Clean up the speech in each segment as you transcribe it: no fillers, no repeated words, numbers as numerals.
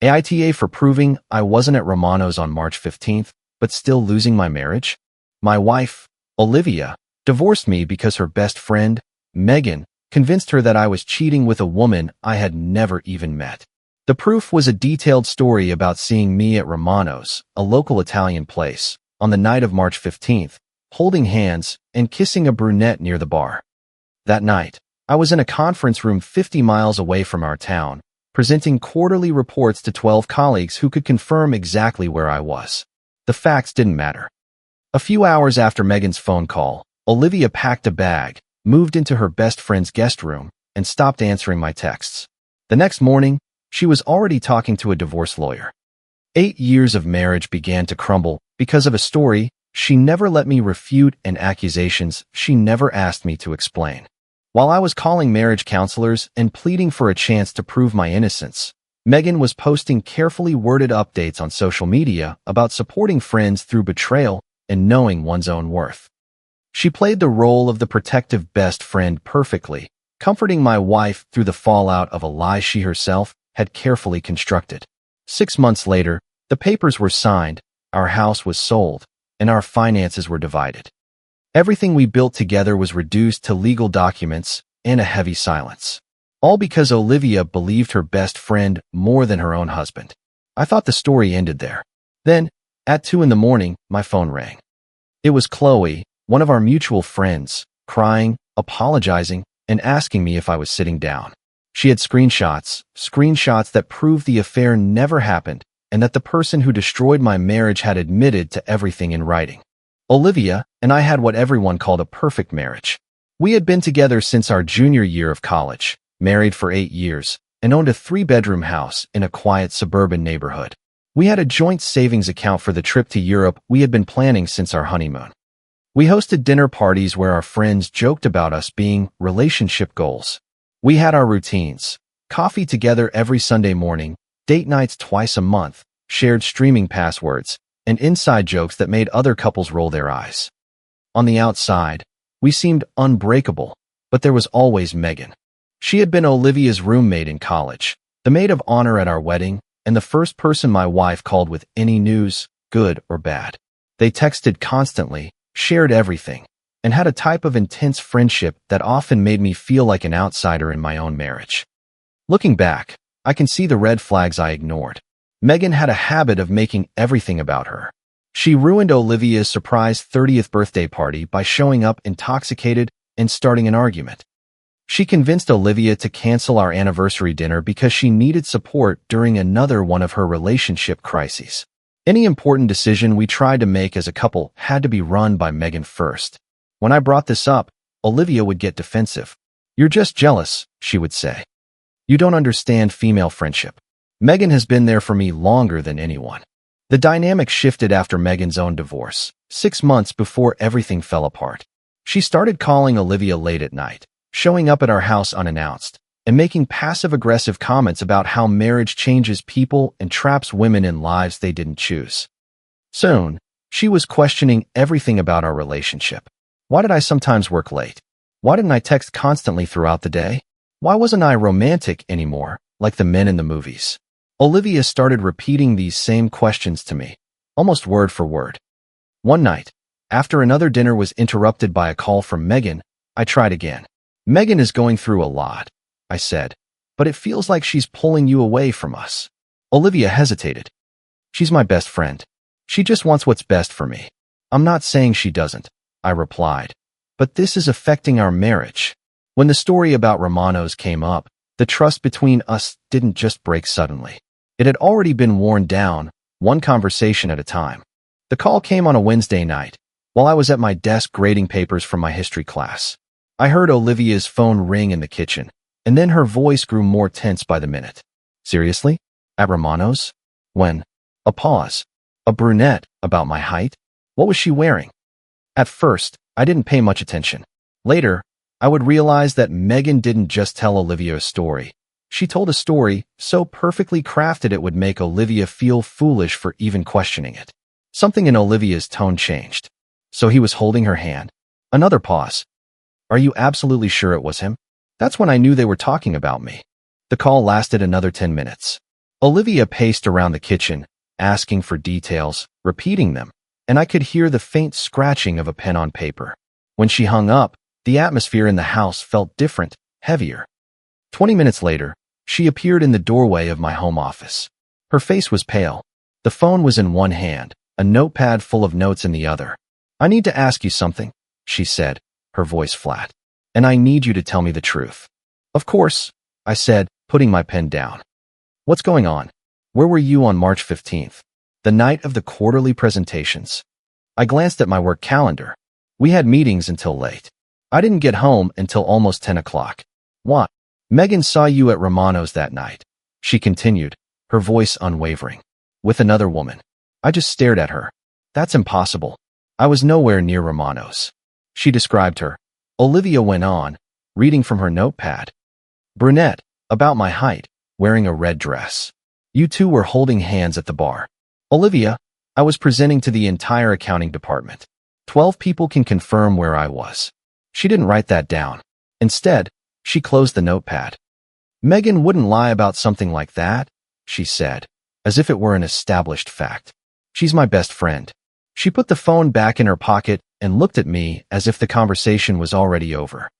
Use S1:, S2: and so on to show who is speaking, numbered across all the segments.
S1: AITA for proving I wasn't at Romano's on March 15th, but still losing my marriage? My wife, Olivia, divorced me because her best friend, Megan, convinced her that I was cheating with a woman I had never even met. The proof was a detailed story about seeing me at Romano's, a local Italian place, on the night of March 15th, holding hands and kissing a brunette near the bar. That night, I was in a conference room 50 miles away from our town, presenting quarterly reports to 12 colleagues who could confirm exactly where I was. The facts didn't matter. A few hours after Megan's phone call, Olivia packed a bag, moved into her best friend's guest room, and stopped answering my texts. The next morning, she was already talking to a divorce lawyer. 8 years of marriage began to crumble because of a story she never let me refute and accusations she never asked me to explain. While I was calling marriage counselors and pleading for a chance to prove my innocence, Megan was posting carefully worded updates on social media about supporting friends through betrayal and knowing one's own worth. She played the role of the protective best friend perfectly, comforting my wife through the fallout of a lie she herself had carefully constructed. 6 months later, the papers were signed, our house was sold, and our finances were divided. Everything we built together was reduced to legal documents and a heavy silence. All because Olivia believed her best friend more than her own husband. I thought the story ended there. Then, at 2 in the morning, my phone rang. It was Chloe, one of our mutual friends, crying, apologizing, and asking me if I was sitting down. She had screenshots that proved the affair never happened and that the person who destroyed my marriage had admitted to everything in writing. Olivia and I had what everyone called a perfect marriage. We had been together since our junior year of college, married for 8 years, and owned a 3-bedroom house in a quiet suburban neighborhood. We had a joint savings account for the trip to Europe we had been planning since our honeymoon. We hosted dinner parties where our friends joked about us being relationship goals. We had our routines, coffee together every Sunday morning, date nights twice a month, shared streaming passwords, and inside jokes that made other couples roll their eyes. On the outside, we seemed unbreakable, but there was always Megan. She had been Olivia's roommate in college, the maid of honor at our wedding, and the first person my wife called with any news, good or bad. They texted constantly, shared everything, and had a type of intense friendship that often made me feel like an outsider in my own marriage. Looking back, I can see the red flags I ignored. Megan had a habit of making everything about her. She ruined Olivia's surprise 30th birthday party by showing up intoxicated and starting an argument. She convinced Olivia to cancel our anniversary dinner because she needed support during another one of her relationship crises. Any important decision we tried to make as a couple had to be run by Megan first. When I brought this up, Olivia would get defensive. "You're just jealous," she would say. "You don't understand female friendship. Megan has been there for me longer than anyone." The dynamic shifted after Megan's own divorce, 6 months before everything fell apart. She started calling Olivia late at night, showing up at our house unannounced, and making passive-aggressive comments about how marriage changes people and traps women in lives they didn't choose. Soon, she was questioning everything about our relationship. Why did I sometimes work late? Why didn't I text constantly throughout the day? Why wasn't I romantic anymore, like the men in the movies? Olivia started repeating these same questions to me, almost word for word. One night, after another dinner was interrupted by a call from Megan, I tried again. "Megan is going through a lot," I said, "but it feels like she's pulling you away from us." Olivia hesitated. "She's my best friend. She just wants what's best for me." "I'm not saying she doesn't," I replied, "but this is affecting our marriage." When the story about Romano's came up, the trust between us didn't just break suddenly. It had already been worn down, one conversation at a time. The call came on a Wednesday night, while I was at my desk grading papers from my history class. I heard Olivia's phone ring in the kitchen, and then her voice grew more tense by the minute. "Seriously? At Romano's? When?" A pause. "A brunette, about my height? What was she wearing?" At first, I didn't pay much attention. Later, I would realize that Megan didn't just tell Olivia a story. She told a story so perfectly crafted it would make Olivia feel foolish for even questioning it. Something in Olivia's tone changed. "So he was holding her hand." Another pause. "Are you absolutely sure it was him?" That's when I knew they were talking about me. The call lasted another 10 minutes. Olivia paced around the kitchen, asking for details, repeating them, and I could hear the faint scratching of a pen on paper. When she hung up, the atmosphere in the house felt different, heavier. 20 minutes later, she appeared in the doorway of my home office. Her face was pale. The phone was in one hand, a notepad full of notes in the other. "I need to ask you something," she said, her voice flat. "And I need you to tell me the truth." "Of course," I said, putting my pen down. "What's going on? Where were you on March 15th, the night of the quarterly presentations?" I glanced at my work calendar. We had meetings until late. I didn't get home until almost 10 o'clock. "What?" "Megan saw you at Romano's that night," she continued, her voice unwavering. "With another woman." I just stared at her. "That's impossible. I was nowhere near Romano's." She described her. Olivia went on, reading from her notepad. "Brunette, about my height, wearing a red dress. You two were holding hands at the bar." "Olivia, I was presenting to the entire accounting department. 12 people can confirm where I was." She didn't write that down. Instead, she closed the notepad. "Megan wouldn't lie about something like that," she said, as if it were an established fact. "She's my best friend." She put the phone back in her pocket and looked at me as if the conversation was already over.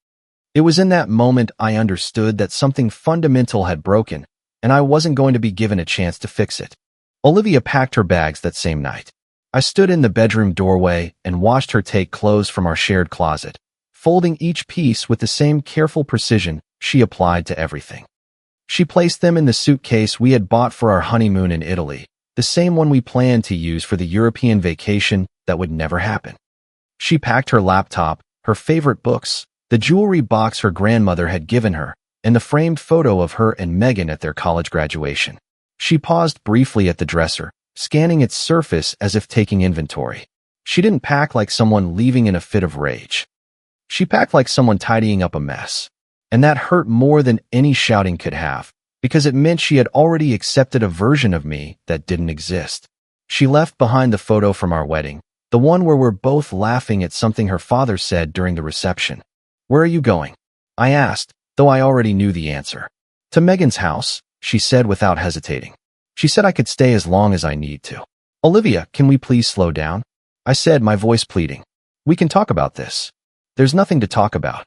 S1: It was in that moment I understood that something fundamental had broken, and I wasn't going to be given a chance to fix it. Olivia packed her bags that same night. I stood in the bedroom doorway and watched her take clothes from our shared closet, folding each piece with the same careful precision she applied to everything. She placed them in the suitcase we had bought for our honeymoon in Italy, the same one we planned to use for the European vacation that would never happen. She packed her laptop, her favorite books, the jewelry box her grandmother had given her, and the framed photo of her and Megan at their college graduation. She paused briefly at the dresser, scanning its surface as if taking inventory. She didn't pack like someone leaving in a fit of rage. She packed like someone tidying up a mess. And that hurt more than any shouting could have, because it meant she had already accepted a version of me that didn't exist. She left behind the photo from our wedding, the one where we're both laughing at something her father said during the reception. "Where are you going?" I asked, though I already knew the answer. "To Megan's house," she said without hesitating. "She said I could stay as long as I need to." "Olivia, can we please slow down?" I said, my voice pleading. "We can talk about this." "There's nothing to talk about."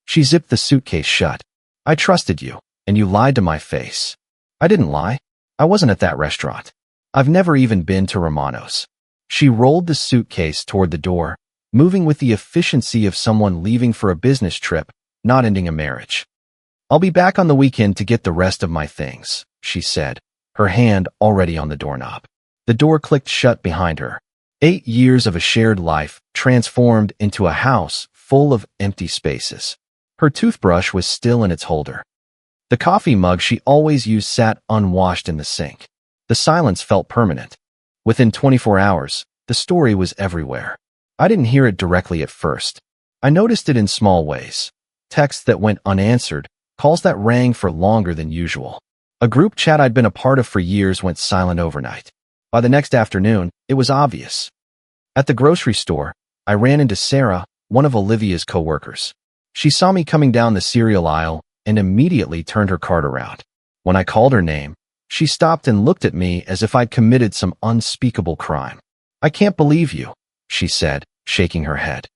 S1: She zipped the suitcase shut. "I trusted you, and you lied to my face." "I didn't lie. I wasn't at that restaurant. I've never even been to Romano's." She rolled the suitcase toward the door, moving with the efficiency of someone leaving for a business trip, not ending a marriage. "I'll be back on the weekend to get the rest of my things," she said, her hand already on the doorknob. The door clicked shut behind her. 8 years of a shared life transformed into a house full of empty spaces. Her toothbrush was still in its holder. The coffee mug she always used sat unwashed in the sink. The silence felt permanent. Within 24 hours, the story was everywhere. I didn't hear it directly at first. I noticed it in small ways. Texts that went unanswered, calls that rang for longer than usual. A group chat I'd been a part of for years went silent overnight. By the next afternoon, it was obvious. At the grocery store, I ran into Sarah, one of Olivia's coworkers. She saw me coming down the cereal aisle and immediately turned her cart around. When I called her name, she stopped and looked at me as if I'd committed some unspeakable crime. "I can't believe you," she said, shaking her head.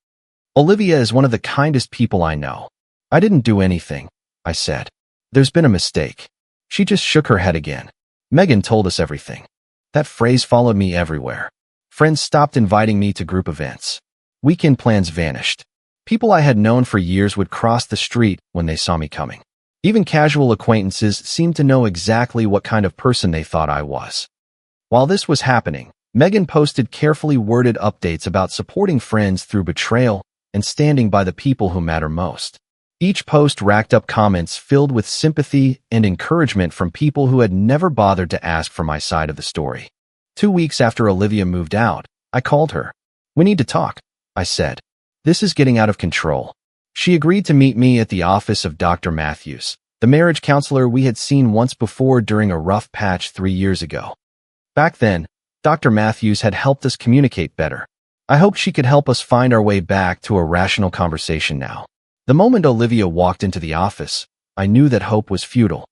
S1: "Olivia is one of the kindest people I know." "I didn't do anything," I said. "There's been a mistake." She just shook her head again. "Megan told us everything." That phrase followed me everywhere. Friends stopped inviting me to group events. Weekend plans vanished. People I had known for years would cross the street when they saw me coming. Even casual acquaintances seemed to know exactly what kind of person they thought I was. While this was happening, Megan posted carefully worded updates about supporting friends through betrayal and standing by the people who matter most. Each post racked up comments filled with sympathy and encouragement from people who had never bothered to ask for my side of the story. 2 weeks after Olivia moved out, I called her. "We need to talk," I said. "This is getting out of control." She agreed to meet me at the office of Dr. Matthews, the marriage counselor we had seen once before during a rough patch 3 years ago. Back then, Dr. Matthews had helped us communicate better. I hoped she could help us find our way back to a rational conversation now. The moment Olivia walked into the office, I knew that hope was futile.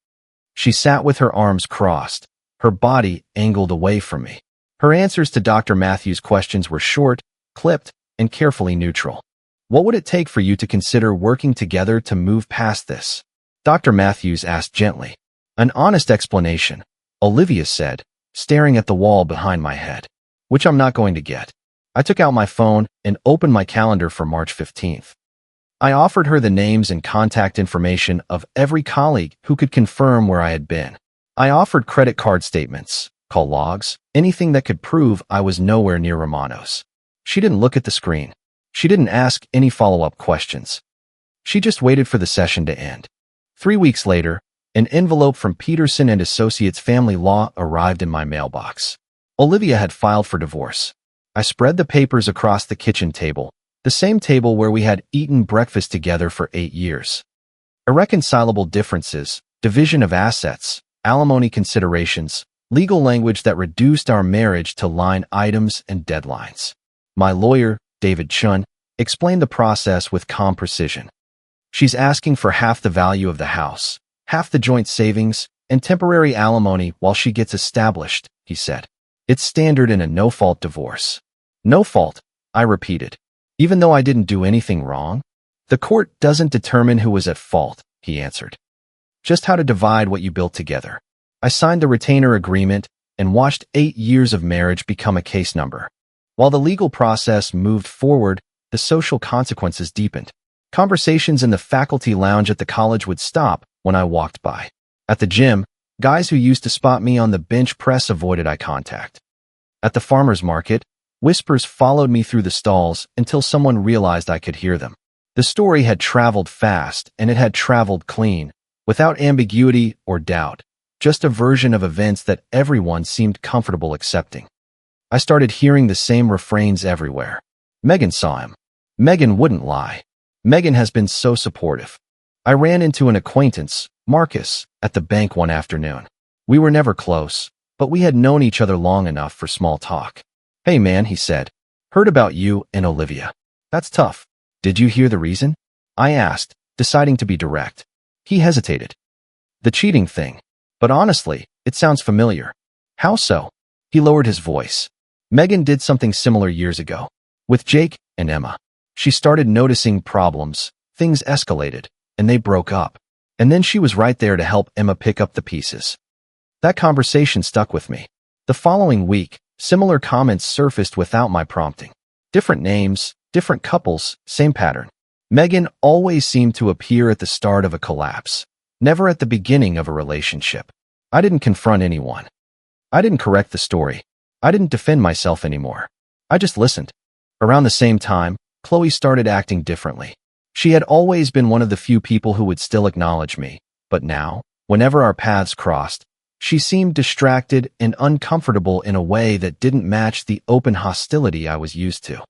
S1: She sat with her arms crossed, her body angled away from me. Her answers to Dr. Matthews' questions were short, clipped, and carefully neutral. What would it take for you to consider working together to move past this? Dr. Matthews asked gently. An honest explanation, Olivia said, staring at the wall behind my head. Which I'm not going to get. I took out my phone and opened my calendar for March 15th. I offered her the names and contact information of every colleague who could confirm where I had been. I offered credit card statements, call logs, anything that could prove I was nowhere near Romano's. She didn't look at the screen. She didn't ask any follow-up questions. She just waited for the session to end. 3 weeks later, an envelope from Peterson and Associates Family Law arrived in my mailbox. Olivia had filed for divorce. I spread the papers across the kitchen table, the same table where we had eaten breakfast together for 8 years. Irreconcilable differences, division of assets, alimony considerations, legal language that reduced our marriage to line items and deadlines. My lawyer, David Chun, explained the process with calm precision. She's asking for half the value of the house, half the joint savings, and temporary alimony while she gets established, he said. It's standard in a no-fault divorce. No fault, I repeated. Even though I didn't do anything wrong? The court doesn't determine who was at fault, he answered. Just how to divide what you built together. I signed the retainer agreement and watched 8 years of marriage become a case number. While the legal process moved forward, the social consequences deepened. Conversations in the faculty lounge at the college would stop when I walked by. At the gym, guys who used to spot me on the bench press avoided eye contact. At the farmer's market, whispers followed me through the stalls until someone realized I could hear them. The story had traveled fast, and it had traveled clean, without ambiguity or doubt, just a version of events that everyone seemed comfortable accepting. I started hearing the same refrains everywhere. Megan saw him. Megan wouldn't lie. Megan has been so supportive. I ran into an acquaintance, Marcus, at the bank one afternoon. We were never close, but we had known each other long enough for small talk. Hey man, he said. Heard about you and Olivia. That's tough. Did you hear the reason? I asked, deciding to be direct. He hesitated. The cheating thing. But honestly, it sounds familiar. How so? He lowered his voice. Megan did something similar years ago. With Jake and Emma. She started noticing problems, things escalated, and they broke up. And then she was right there to help Emma pick up the pieces. That conversation stuck with me. The following week, similar comments surfaced without my prompting. Different names, different couples, same pattern. Megan always seemed to appear at the start of a collapse, never at the beginning of a relationship. I didn't confront anyone. I didn't correct the story. I didn't defend myself anymore. I just listened. Around the same time, Chloe started acting differently. She had always been one of the few people who would still acknowledge me, but now, whenever our paths crossed, she seemed distracted and uncomfortable in a way that didn't match the open hostility I was used to.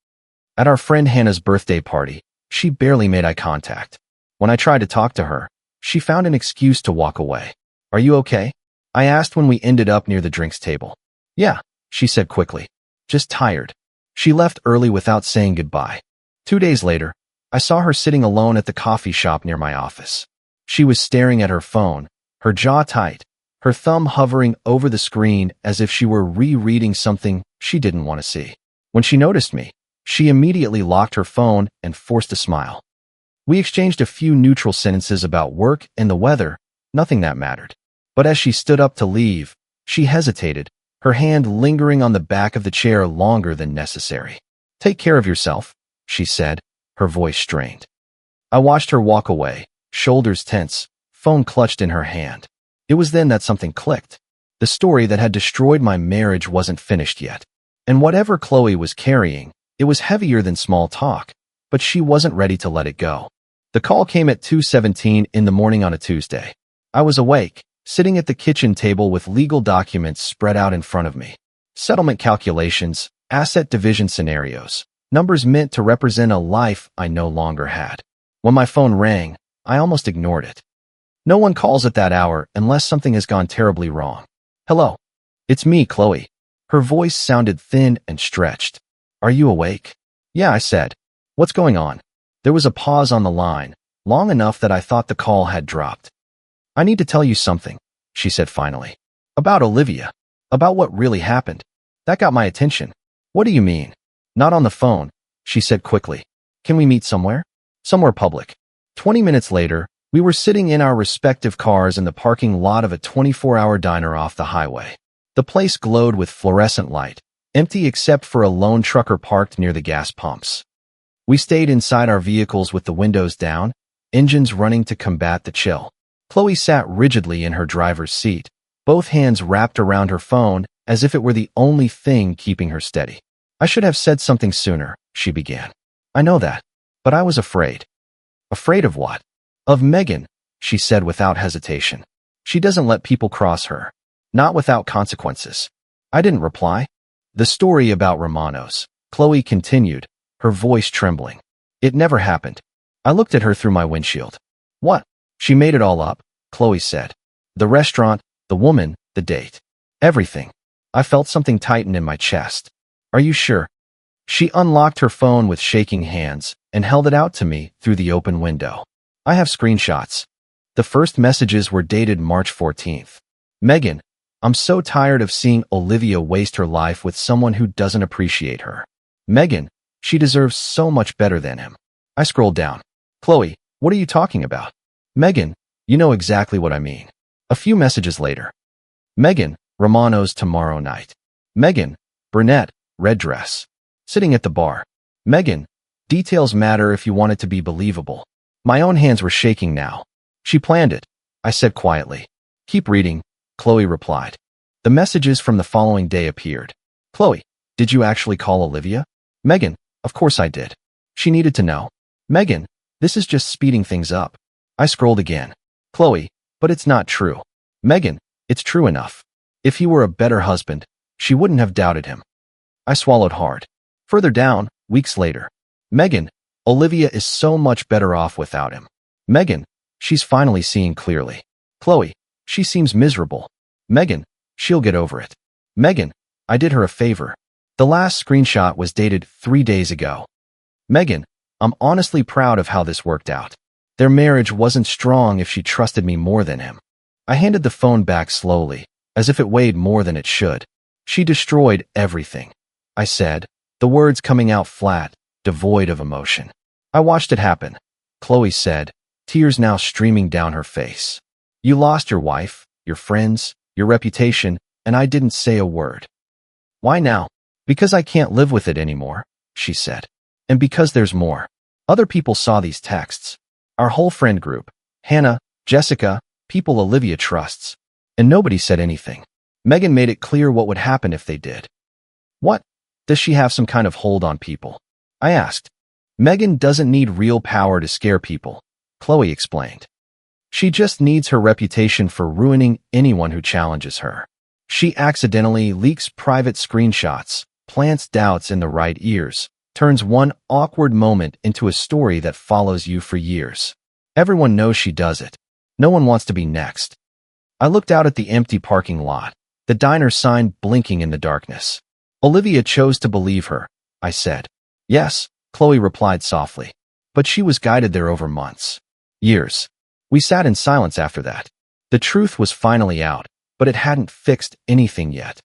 S1: At our friend Hannah's birthday party, she barely made eye contact. When I tried to talk to her, she found an excuse to walk away. Are you okay? I asked when we ended up near the drinks table. Yeah, she said quickly. Just tired. She left early without saying goodbye. 2 days later, I saw her sitting alone at the coffee shop near my office. She was staring at her phone, her jaw tight, her thumb hovering over the screen as if she were rereading something she didn't want to see. When she noticed me, she immediately locked her phone and forced a smile. We exchanged a few neutral sentences about work and the weather, nothing that mattered. But as she stood up to leave, she hesitated, her hand lingering on the back of the chair longer than necessary. Take care of yourself, she said, her voice strained. I watched her walk away, shoulders tense, phone clutched in her hand. It was then that something clicked. The story that had destroyed my marriage wasn't finished yet. And whatever Chloe was carrying, it was heavier than small talk, but she wasn't ready to let it go. The call came at 2:17 in the morning on a Tuesday. I was awake, sitting at the kitchen table with legal documents spread out in front of me. Settlement calculations, asset division scenarios, numbers meant to represent a life I no longer had. When my phone rang, I almost ignored it. No one calls at that hour unless something has gone terribly wrong. Hello. It's me, Chloe. Her voice sounded thin and stretched. Are you awake? Yeah, I said. What's going on? There was a pause on the line, long enough that I thought the call had dropped. I need to tell you something, she said finally. About Olivia. About what really happened. That got my attention. What do you mean? Not on the phone, she said quickly. Can we meet somewhere? Somewhere public. 20 minutes later, we were sitting in our respective cars in the parking lot of a 24-hour diner off the highway. The place glowed with fluorescent light, empty except for a lone trucker parked near the gas pumps. We stayed inside our vehicles with the windows down, engines running to combat the chill. Chloe sat rigidly in her driver's seat, both hands wrapped around her phone as if it were the only thing keeping her steady. I should have said something sooner, she began. I know that, but I was afraid. Afraid of what? Of Megan, she said without hesitation. She doesn't let people cross her. Not without consequences. I didn't reply. The story about Romano's, Chloe continued, her voice trembling. It never happened. I looked at her through my windshield. What? She made it all up, Chloe said. The restaurant, the woman, the date. Everything. I felt something tighten in my chest. Are you sure? She unlocked her phone with shaking hands and held it out to me through the open window. I have screenshots. The first messages were dated March 14th. Megan, I'm so tired of seeing Olivia waste her life with someone who doesn't appreciate her. Megan, she deserves so much better than him. I scrolled down. Chloe, what are you talking about? Megan, you know exactly what I mean. A few messages later. Megan, Romano's tomorrow night. Megan, brunette, red dress. Sitting at the bar. Megan, details matter if you want it to be believable. My own hands were shaking now. She planned it, I said quietly. Keep reading, Chloe replied. The messages from the following day appeared. Chloe, did you actually call Olivia? Megan, of course I did. She needed to know. Megan, this is just speeding things up. I scrolled again. Chloe, but it's not true. Megan, it's true enough. If he were a better husband, she wouldn't have doubted him. I swallowed hard. Further down, weeks later. Megan, Olivia is so much better off without him. Megan, she's finally seeing clearly. Chloe, she seems miserable. Megan, she'll get over it. Megan, I did her a favor. The last screenshot was dated 3 days ago. Megan, I'm honestly proud of how this worked out. Their marriage wasn't strong if she trusted me more than him. I handed the phone back slowly, as if it weighed more than it should. She destroyed everything, I said, the words coming out flat, devoid of emotion. I watched it happen, Chloe said, tears now streaming down her face. You lost your wife, your friends, your reputation, and I didn't say a word. Why now? Because I can't live with it anymore, she said. And because there's more. Other people saw these texts. Our whole friend group, Hannah, Jessica, people Olivia trusts. And nobody said anything. Megan made it clear what would happen if they did. What? Does she have some kind of hold on people? I asked. Megan doesn't need real power to scare people, Chloe explained. She just needs her reputation for ruining anyone who challenges her. She accidentally leaks private screenshots, plants doubts in the right ears, turns one awkward moment into a story that follows you for years. Everyone knows she does it. No one wants to be next. I looked out at the empty parking lot, the diner sign blinking in the darkness. Olivia chose to believe her, I said. Yes, Chloe replied softly. But she was guided there over months. Years. We sat in silence after that. The truth was finally out, but it hadn't fixed anything yet.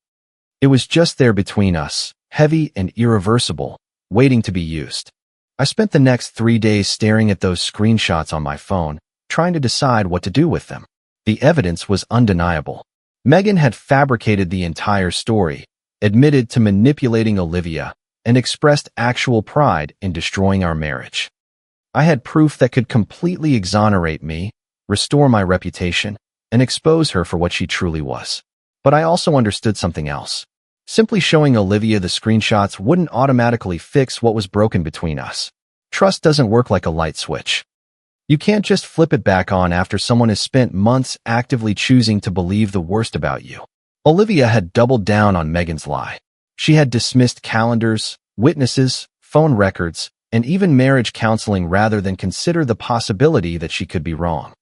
S1: It was just there between us, heavy and irreversible, waiting to be used. I spent the next 3 days staring at those screenshots on my phone, trying to decide what to do with them. The evidence was undeniable. Megan had fabricated the entire story, admitted to manipulating Olivia, and expressed actual pride in destroying our marriage. I had proof that could completely exonerate me, restore my reputation, and expose her for what she truly was. But I also understood something else. Simply showing Olivia the screenshots wouldn't automatically fix what was broken between us. Trust doesn't work like a light switch. You can't just flip it back on after someone has spent months actively choosing to believe the worst about you. Olivia had doubled down on Megan's lie. She had dismissed calendars, witnesses, phone records, and even marriage counseling rather than consider the possibility that she could be wrong.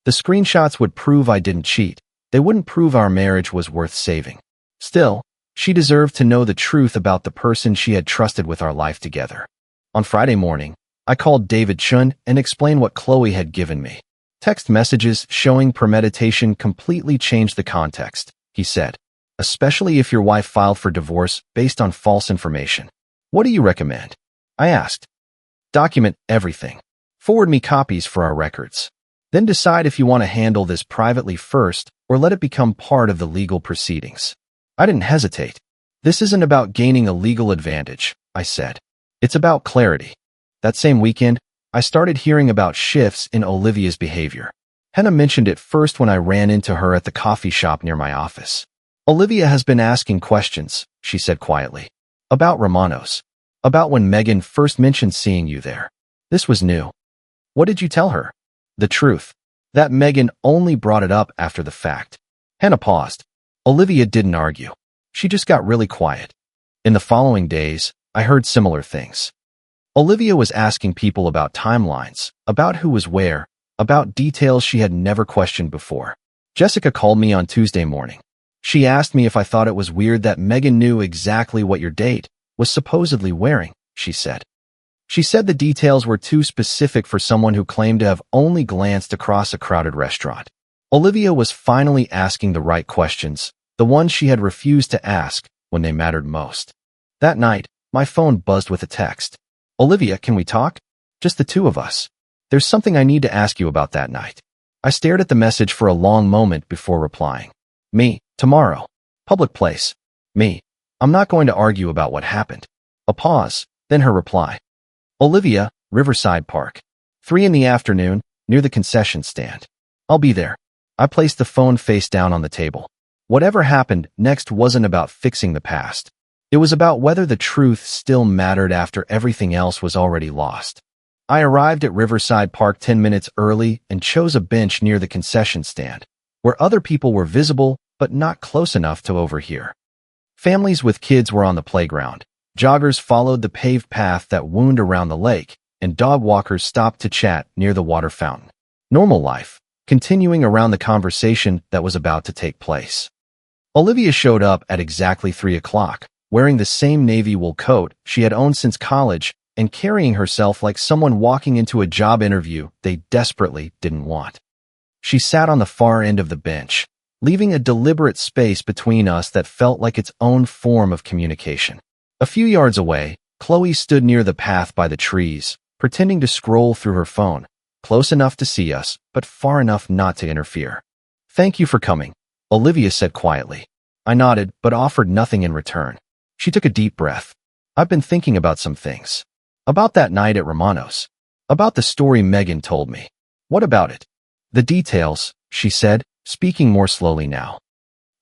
S1: The screenshots would prove I didn't cheat. They wouldn't prove our marriage was worth saving. Still, she deserved to know the truth about the person she had trusted with our life together. On Friday morning, I called David Chun and explained what Chloe had given me. Text messages showing premeditation completely changed the context, he said. especially if your wife filed for divorce based on false information. What do you recommend? I asked. Document everything. Forward me copies for our records. Then decide if you want to handle this privately first or let it become part of the legal proceedings. I didn't hesitate. This isn't about gaining a legal advantage, I said. It's about clarity. That same weekend, I started hearing about shifts in Olivia's behavior. Hannah mentioned it first when I ran into her at the coffee shop near my office. Olivia has been asking questions, she said quietly. About Romano's. About when Megan first mentioned seeing you there. This was new. What did you tell her? The truth. That Megan only brought it up after the fact. Hannah paused. Olivia didn't argue. She just got really quiet. In the following days, I heard similar things. Olivia was asking people about timelines, about who was where, about details she had never questioned before. Jessica called me on Tuesday morning. She asked me if I thought it was weird that Megan knew exactly what your date was supposedly wearing, she said. She said the details were too specific for someone who claimed to have only glanced across a crowded restaurant. Olivia was finally asking the right questions, the ones she had refused to ask when they mattered most. That night, my phone buzzed with a text. Olivia, can we talk? Just the two of us. There's something I need to ask you about that night. I stared at the message for a long moment before replying. Me, tomorrow. Public place. Me. I'm not going to argue about what happened. A pause, then her reply. Olivia, Riverside Park. 3 in the afternoon, near the concession stand. I'll be there. I placed the phone face down on the table. Whatever happened next wasn't about fixing the past. It was about whether the truth still mattered after everything else was already lost. I arrived at Riverside Park 10 minutes early and chose a bench near the concession stand, where other people were visible but not close enough to overhear. Families with kids were on the playground. Joggers followed the paved path that wound around the lake, and dog walkers stopped to chat near the water fountain. Normal life, continuing around the conversation that was about to take place. Olivia showed up at exactly 3 o'clock, wearing the same navy wool coat she had owned since college and carrying herself like someone walking into a job interview they desperately didn't want. She sat on the far end of the bench, leaving a deliberate space between us that felt like its own form of communication. A few yards away, Chloe stood near the path by the trees, pretending to scroll through her phone, close enough to see us, but far enough not to interfere. Thank you for coming, Olivia said quietly. I nodded, but offered nothing in return. She took a deep breath. I've been thinking about some things. About that night at Romano's. About the story Megan told me. What about it? The details, she said, speaking more slowly now.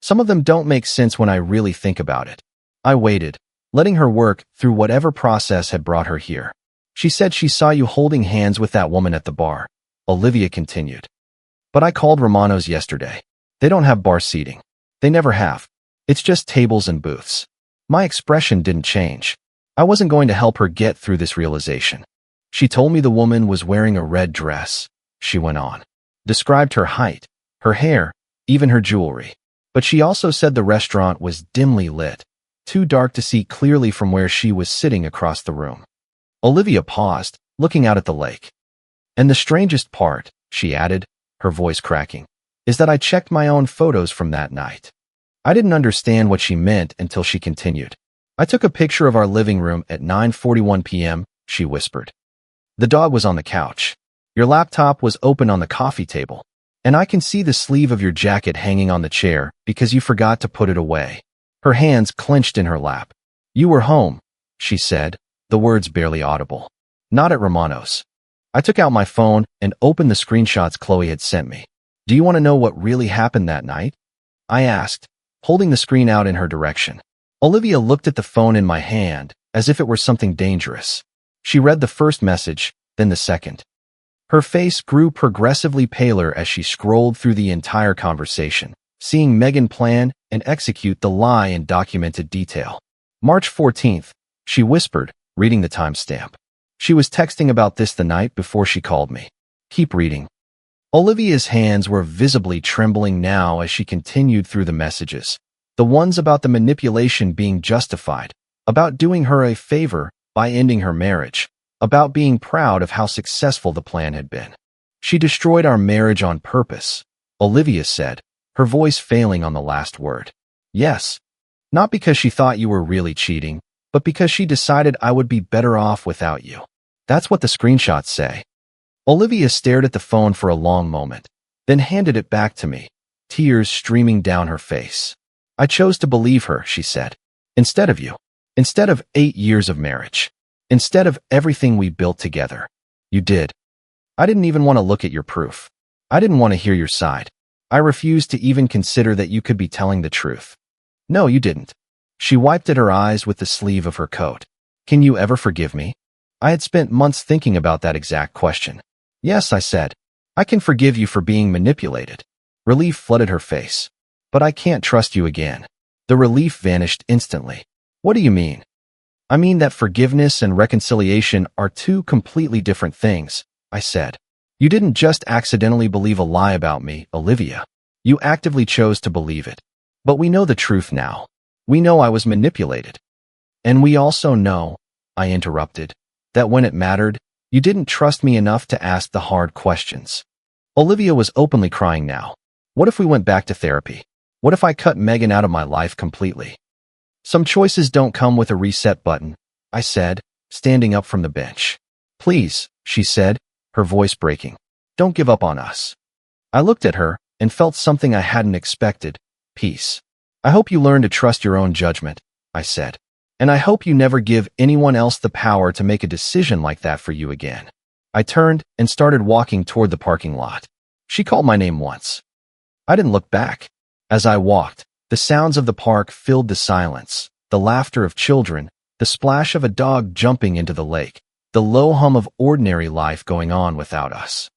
S1: Some of them don't make sense when I really think about it. I waited, letting her work through whatever process had brought her here. She said she saw you holding hands with that woman at the bar. Olivia continued. But I called Romano's yesterday. They don't have bar seating. They never have. It's just tables and booths. My expression didn't change. I wasn't going to help her get through this realization. She told me the woman was wearing a red dress, she went on. Described her height, her hair, even her jewelry. But she also said the restaurant was dimly lit, too dark to see clearly from where she was sitting across the room. Olivia paused, looking out at the lake. And the strangest part, she added, her voice cracking, is that I checked my own photos from that night. I didn't understand what she meant until she continued. I took a picture of our living room at 9:41 p.m., she whispered. The dog was on the couch. Your laptop was open on the coffee table. And I can see the sleeve of your jacket hanging on the chair because you forgot to put it away. Her hands clenched in her lap. You were home, she said, the words barely audible. Not at Romano's. I took out my phone and opened the screenshots Chloe had sent me. Do you want to know what really happened that night? I asked, holding the screen out in her direction. Olivia looked at the phone in my hand as if it were something dangerous. She read the first message, then the second. Her face grew progressively paler as she scrolled through the entire conversation, seeing Megan plan and execute the lie in documented detail. March 14th, she whispered, reading the timestamp. She was texting about this the night before she called me. Keep reading. Olivia's hands were visibly trembling now as she continued through the messages. The ones about the manipulation being justified, about doing her a favor by ending her marriage, about being proud of how successful the plan had been. She destroyed our marriage on purpose, Olivia said, her voice failing on the last word. Yes. Not because she thought you were really cheating, but because she decided I would be better off without you. That's what the screenshots say. Olivia stared at the phone for a long moment, then handed it back to me, tears streaming down her face. I chose to believe her, she said. Instead of you. Instead of 8 years of marriage. Instead of everything we built together. You did. I didn't even want to look at your proof. I didn't want to hear your side. I refused to even consider that you could be telling the truth. No, you didn't. She wiped at her eyes with the sleeve of her coat. Can you ever forgive me? I had spent months thinking about that exact question. Yes, I said. I can forgive you for being manipulated. Relief flooded her face. But I can't trust you again. The relief vanished instantly. What do you mean? I mean that forgiveness and reconciliation are two completely different things, I said. You didn't just accidentally believe a lie about me, Olivia. You actively chose to believe it. But we know the truth now. We know I was manipulated. And we also know, I interrupted, that when it mattered, you didn't trust me enough to ask the hard questions. Olivia was openly crying now. What if we went back to therapy? What if I cut Megan out of my life completely? Some choices don't come with a reset button, I said, standing up from the bench. Please, she said, her voice breaking. Don't give up on us. I looked at her and felt something I hadn't expected, peace. I hope you learn to trust your own judgment, I said. And I hope you never give anyone else the power to make a decision like that for you again. I turned and started walking toward the parking lot. She called my name once. I didn't look back. As I walked, the sounds of the park filled the silence, the laughter of children, the splash of a dog jumping into the lake, the low hum of ordinary life going on without us.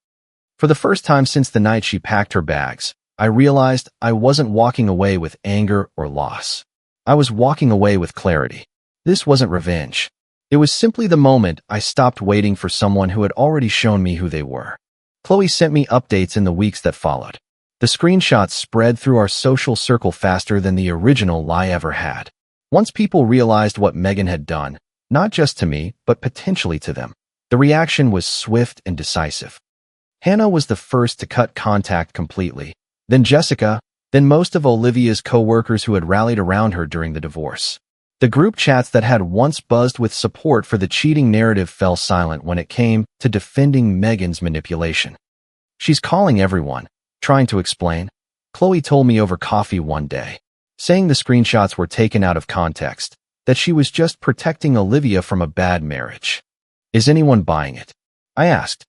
S1: For the first time since the night she packed her bags, I realized I wasn't walking away with anger or loss. I was walking away with clarity. This wasn't revenge. It was simply the moment I stopped waiting for someone who had already shown me who they were. Chloe sent me updates in the weeks that followed. The screenshots spread through our social circle faster than the original lie ever had. Once people realized what Megan had done, not just to me, but potentially to them, the reaction was swift and decisive. Hannah was the first to cut contact completely, then Jessica, then most of Olivia's coworkers who had rallied around her during the divorce. The group chats that had once buzzed with support for the cheating narrative fell silent when it came to defending Megan's manipulation. She's calling everyone, trying to explain. Chloe told me over coffee one day, saying the screenshots were taken out of context, that she was just protecting Olivia from a bad marriage. Is anyone buying it? I asked.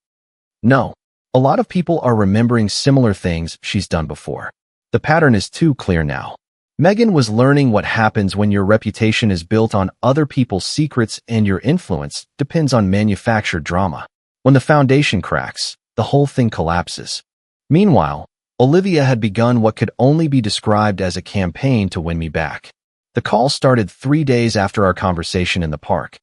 S1: No. A lot of people are remembering similar things she's done before. The pattern is too clear now. Megan was learning what happens when your reputation is built on other people's secrets and your influence depends on manufactured drama. When the foundation cracks, the whole thing collapses. Meanwhile, Olivia had begun what could only be described as a campaign to win me back. The call started 3 days after our conversation in the park.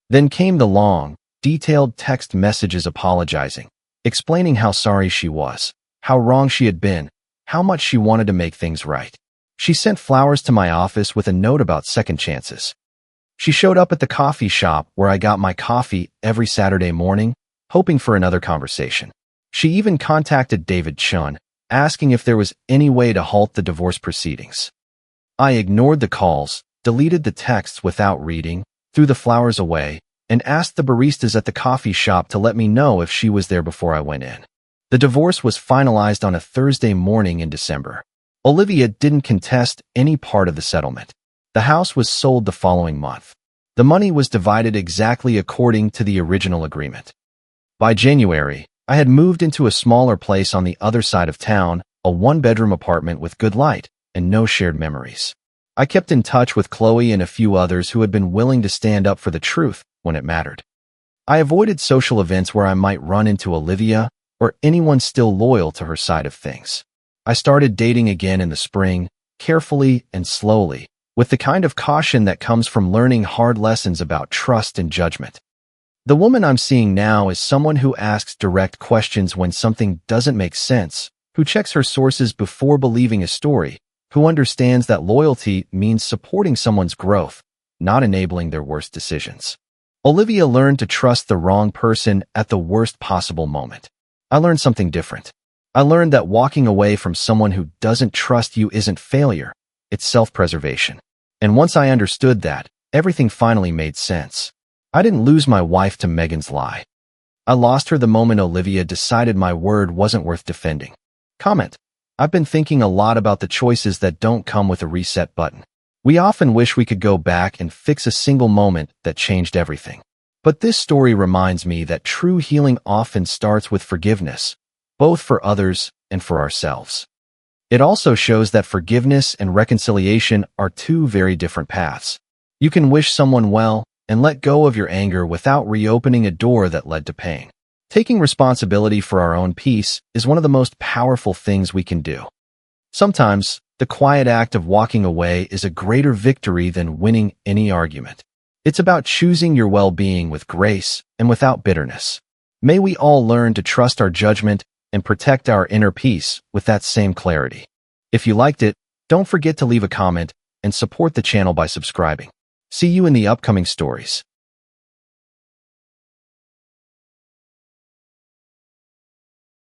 S1: Then came the long, detailed text messages apologizing, explaining how sorry she was, how wrong she had been, how much she wanted to make things right. She sent flowers to my office with a note about second chances. She showed up at the coffee shop where I got my coffee every Saturday morning, hoping for another conversation. She even contacted David Chun, asking if there was any way to halt the divorce proceedings. I ignored the calls, deleted the texts without reading, threw the flowers away, and asked the baristas at the coffee shop to let me know if she was there before I went in. The divorce was finalized on a Thursday morning in December. Olivia didn't contest any part of the settlement. The house was sold the following month. The money was divided exactly according to the original agreement. By January, I had moved into a smaller place on the other side of town, a one-bedroom apartment with good light and no shared memories. I kept in touch with Chloe and a few others who had been willing to stand up for the truth when it mattered. I avoided social events where I might run into Olivia or anyone still loyal to her side of things. I started dating again in the spring, carefully and slowly, with the kind of caution that comes from learning hard lessons about trust and judgment. The woman I'm seeing now is someone who asks direct questions when something doesn't make sense, who checks her sources before believing a story, who understands that loyalty means supporting someone's growth, not enabling their worst decisions. Olivia learned to trust the wrong person at the worst possible moment. I learned something different. I learned that walking away from someone who doesn't trust you isn't failure, it's self-preservation. And once I understood that, everything finally made sense. I didn't lose my wife to Megan's lie. I lost her the moment Olivia decided my word wasn't worth defending. Comment. I've been thinking a lot about the choices that don't come with a reset button. We often wish we could go back and fix a single moment that changed everything. But this story reminds me that true healing often starts with forgiveness, both for others and for ourselves. It also shows that forgiveness and reconciliation are two very different paths. You can wish someone well and let go of your anger without reopening a door that led to pain. Taking responsibility for our own peace is one of the most powerful things we can do. Sometimes, the quiet act of walking away is a greater victory than winning any argument. It's about choosing your well-being with grace and without bitterness. May we all learn to trust our judgment and protect our inner peace with that same clarity. If you liked it, don't forget to leave a comment and support the channel by subscribing. See you in the upcoming stories.